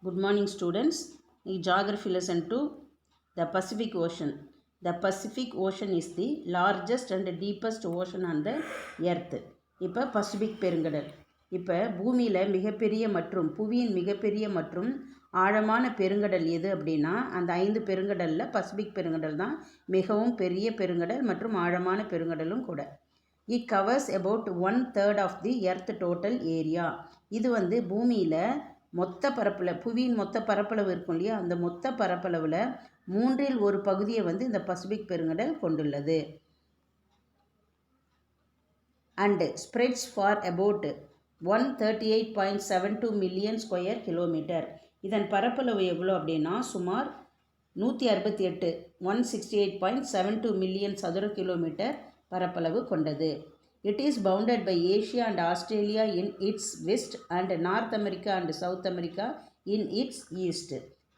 Good morning, students. In geography lesson 2, the Pacific Ocean. The Pacific Ocean is the largest and deepest ocean on the earth. இப்போ Pacific பெருங்கடல். இப்போ பூமியில் மிகப்பெரிய மற்றும் புவியின் மிகப்பெரிய மற்றும் ஆழமான பெருங்கடல் எது அப்படின்னா அந்த 5 பெருங்கடலில் பசிபிக் பெருங்கடல் தான் மிகவும் பெரிய பெருங்கடல் மற்றும் ஆழமான பெருங்கடலும் கூட. It covers about 1/3 of the earth total area. இது வந்து பூமியில் மொத்த பரப்பில் புவியின் மொத்த பரப்பளவு இருக்கும் இல்லையா அந்த மொத்த பரப்பளவில் 1/3 பகுதியை வந்து இந்த பசிபிக் பெருங்கடல் கொண்டுள்ளது. And spreads for about 138.72 million square kilometre. இதன் பரப்பளவு எவ்வளோ அப்படின்னா சுமார் 168.72 மில்லியன் சதுர கிலோமீட்டர் பரப்பளவு கொண்டது. It is bounded by Asia and Australia in its west and North America and South America in its east.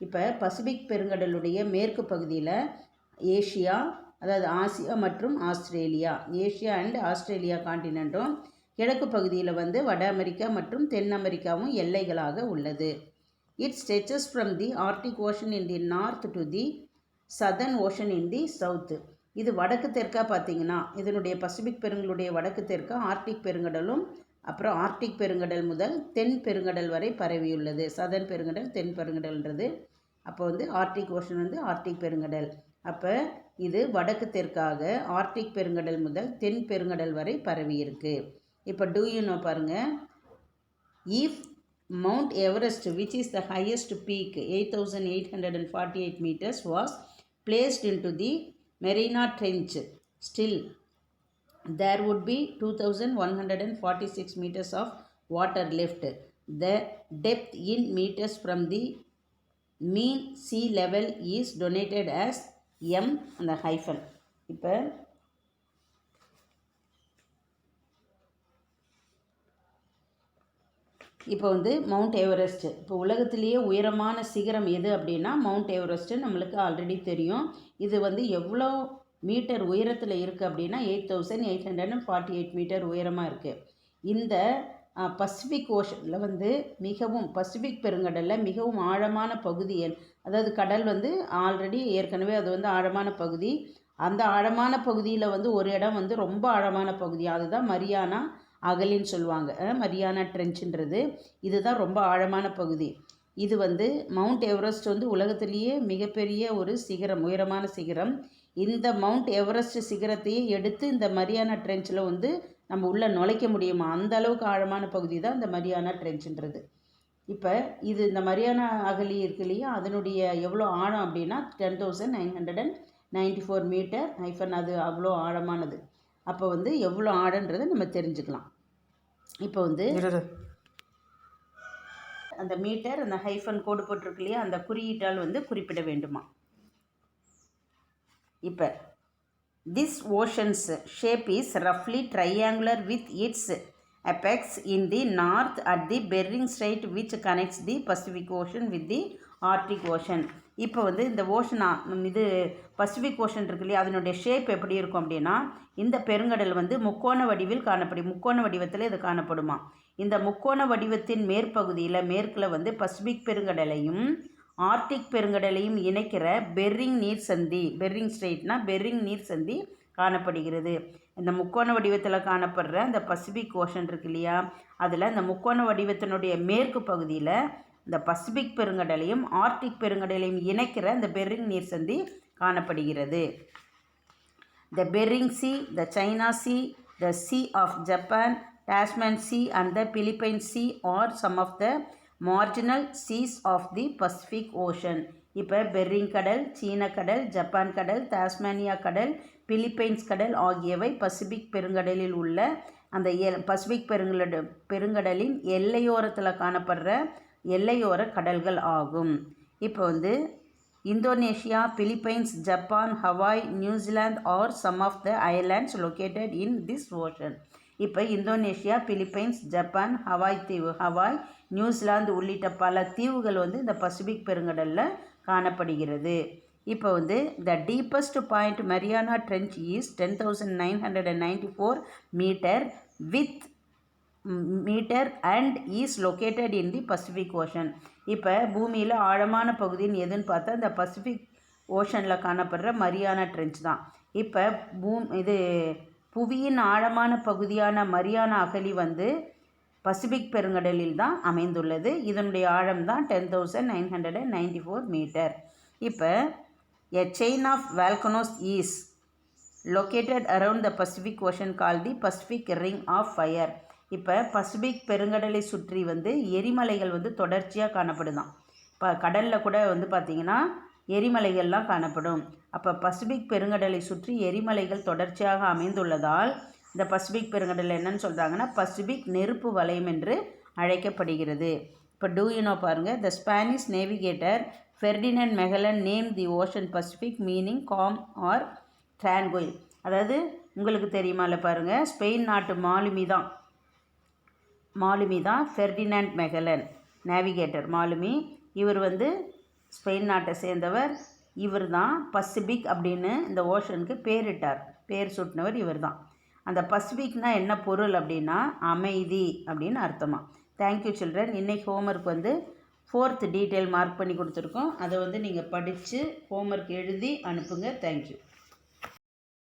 இப்போ பசிபிக் பெருங்கடலுடைய மேற்கு பகுதியில் ஏஷியா அதாவது ஆசியா மற்றும் ஆஸ்திரேலியா ஏஷியா அண்ட் ஆஸ்திரேலியா காண்டினென்ட்டும் கிழக்கு பகுதியில் வந்து வட அமெரிக்கா மற்றும் தென் அமெரிக்காவும் எல்லைகளாக உள்ளது. It stretches from the Arctic Ocean in the north to the Southern Ocean in the south. இது வடக்கு தெற்காக பார்த்தீங்கன்னா இதனுடைய பசிபிக் பெருங்கடலுடைய வடக்கு தெற்கா ஆர்டிக் பெருங்கடலும் அப்புறம் ஆர்டிக் பெருங்கடல் முதல் தென் பெருங்கடல் வரை பரவியுள்ளது. சதன் பெருங்கடல் தென் பெருங்கடல்ன்றது அப்போ வந்து ஆர்டிக் ஓஷன் வந்து ஆர்டிக் பெருங்கடல். அப்போ இது வடக்கு தெற்காக ஆர்டிக் பெருங்கடல் முதல் தென் பெருங்கடல் வரை பரவி இருக்கு. இப்போ டூ யூ நோ பாருங்கள். If mount Everest which is the highest peak 8,848 meters was placed into the Mariana Trench, still there would be 2,146 meters of water left. The depth in meters from the mean sea level is denoted as m and the hyphen. இப்போ வந்து mount Everest இப்போ உலகத்திலேயே உயரமான சிகரம் எது அப்படின்னா mount Everest நம்மளுக்கு already தெரியும். இது வந்து எவ்வளோ மீட்டர் உயரத்தில் இருக்குது அப்படின்னா 8,848 மீட்டர் உயரமாக இருக்குது. இந்த பசிபிக் ஓஷனில் வந்து மிகவும் பசிபிக் பெருங்கடலில் மிகவும் ஆழமான பகுதி அதாவது கடல் வந்து ஆல்ரெடி ஏற்கனவே அது வந்து ஆழமான பகுதி. அந்த ஆழமான பகுதியில் வந்து ஒரு இடம் வந்து ரொம்ப ஆழமான பகுதி அதுதான் மரியானா அகலின்னு சொல்லுவாங்க. மரியானா ட்ரென்ச்சுன்றது இதுதான் ரொம்ப ஆழமான பகுதி. இது வந்து மவுண்ட் எவரெஸ்ட் வந்து உலகத்திலேயே மிகப்பெரிய ஒரு சிகரம் உயரமான சிகரம். இந்த மவுண்ட் எவரெஸ்ட் சிகரத்தையே எடுத்து இந்த மரியானா ட்ரென்ச்சில் வந்து நம்ம உள்ளே நுழைக்க முடியுமா அந்த அளவுக்கு ஆழமான பகுதி தான் இந்த மரியானா ட்ரென்ச்சுன்றது. இப்போ இது இந்த மரியானா அகலி இருக்கு இல்லையா அதனுடைய எவ்வளோ ஆழம் அப்படின்னா 10,994 மீட்டர் ஹைஃபன் அது அவ்வளோ ஆழமானது. அப்போ வந்து எவ்வளோ ஆழன்றதை நம்ம தெரிஞ்சுக்கலாம். இப்போ வந்து அந்த மீட்டர் அந்த ஹைஃபன் கோடு போட்டிருக்கு இல்லையா அந்த குறியீட்டால் வந்து குறிப்பிட வேண்டுமா. இப்போ திஸ் ஓஷன்ஸ் ஷேப் இஸ் ரஃப்லி triangular with its apex in the north at the Bering Strait which connects the Pacific Ocean with the Arctic Ocean. இப்போ வந்து இந்த ஓஷனா இது பசிபிக் ஓஷன் இருக்கு இல்லையா அதனுடைய ஷேப் எப்படி இருக்கும் அப்படின்னா இந்த பெருங்கடல் வந்து முக்கோண வடிவில் காணப்படும். முக்கோண வடிவத்தில் இது காணப்படுமா. இந்த முக்கோண வடிவத்தின் மேற்பகுதியில் மேற்கில் வந்து பசிபிக் பெருங்கடலையும் ஆர்டிக் பெருங்கடலையும் இணைக்கிற பெர்ரிங் நீர் சந்தி பெர்ரிங் ஸ்ட்ரெயிட்னா பெர்ரிங் நீர் சந்தி காணப்படுகிறது. இந்த முக்கோண வடிவத்தில் காணப்படுற இந்த பசிபிக் ஓஷன் இருக்கு இல்லையா அதில் இந்த முக்கோண வடிவத்தினுடைய மேற்கு பகுதியில் இந்த பசிபிக் பெருங்கடலையும் ஆர்டிக் பெருங்கடலையும் இணைக்கிற இந்த பெர்ரிங் நீர் சந்தி காணப்படுகிறது. The Bering Sea, the China Sea, the Sea of Japan, Tasman Sea and the Philippine Sea are some of the marginal seas of the Pacific Ocean. இப்போ பெர்ரிங் கடல், சீன கடல், ஜப்பான் கடல், டாஸ்மானியா கடல், பிலிப்பைன்ஸ் கடல் ஆகியவை பசிபிக் பெருங்கடலில் உள்ள அந்த பசிபிக் பெருங்கடலின் எல்லையோரத்தில் காணப்படுற எல்லையோர கடல்கள் ஆகும். இப்போ வந்து Indonesia, Philippines, Japan, Hawaii, New Zealand are some of the islands located in this ocean. இப்போ Indonesia, Philippines, Japan, Hawaii, New Zealand உள்ளிட்ட பல தீவுகள் வந்து இந்த பசிபிக் பெருங்கடலில் காணப்படுகிறது. இப்போ வந்து the deepest point Mariana trench is 10,994 meter with meter and is located in the Pacific Ocean. இப்போ பூமியில் ஆழமான பகுதின்னு எதுன்னு பார்த்தா இந்த பசிபிக் ஓஷனில் காணப்படுற மரியானா ட்ரென்ச் தான். இப்போ இது புவியின் ஆழமான பகுதியான மரியானா அகழி வந்து பசிபிக் பெருங்கடலில் தான் அமைந்துள்ளது. இதனுடைய ஆழம் தான் 10,994 மீட்டர். இப்போ a chain of volcanoes is located around the Pacific Ocean called the Pacific Ring of Fire. இப்போ பசிபிக் பெருங்கடலை சுற்றி வந்து எரிமலைகள் வந்து தொடர்ச்சியாக காணப்படுதான். இப்போ கடலில் கூட வந்து பார்த்திங்கன்னா எரிமலைகள்லாம் காணப்படும். அப்போ பசிபிக் பெருங்கடலை சுற்றி எரிமலைகள் தொடர்ச்சியாக அமைந்துள்ளதால் இந்த பசிபிக் பெருங்கடல் என்னன்னு சொல்கிறாங்கன்னா பசிபிக் நெருப்பு வலயம் என்று அழைக்கப்படுகிறது. இப்போ டூயினோ பாருங்கள். The Spanish navigator Ferdinand Magellan name the ocean Pacific meaning calm or tranquil. அதாவது உங்களுக்கு தெரியுமால பாருங்கள், ஸ்பெயின் நாட்டு மாலுமி தான் ஃபெர்டினண்ட் மெகலன் நேவிகேட்டர் மாலுமி. இவர் வந்து ஸ்பெயின் நாட்டை சேர்ந்தவர். இவர் தான் பசிபிக் அப்படின்னு இந்த ஓஷனுக்கு பேர் சூட்டினவர் இவர் தான். அந்த பசிபிக்னால் என்ன பொருள் அப்படின்னா அமைதி அப்படின்னு அர்த்தமா. Thank you children. இன்றைக்கி ஹோம்ஒர்க் வந்து 4th டீட்டெயில் மார்க் பண்ணி கொடுத்துருக்கோம். அதை வந்து நீங்கள் படித்து ஹோம்ஒர்க் எழுதி அனுப்புங்க. தேங்க்யூ.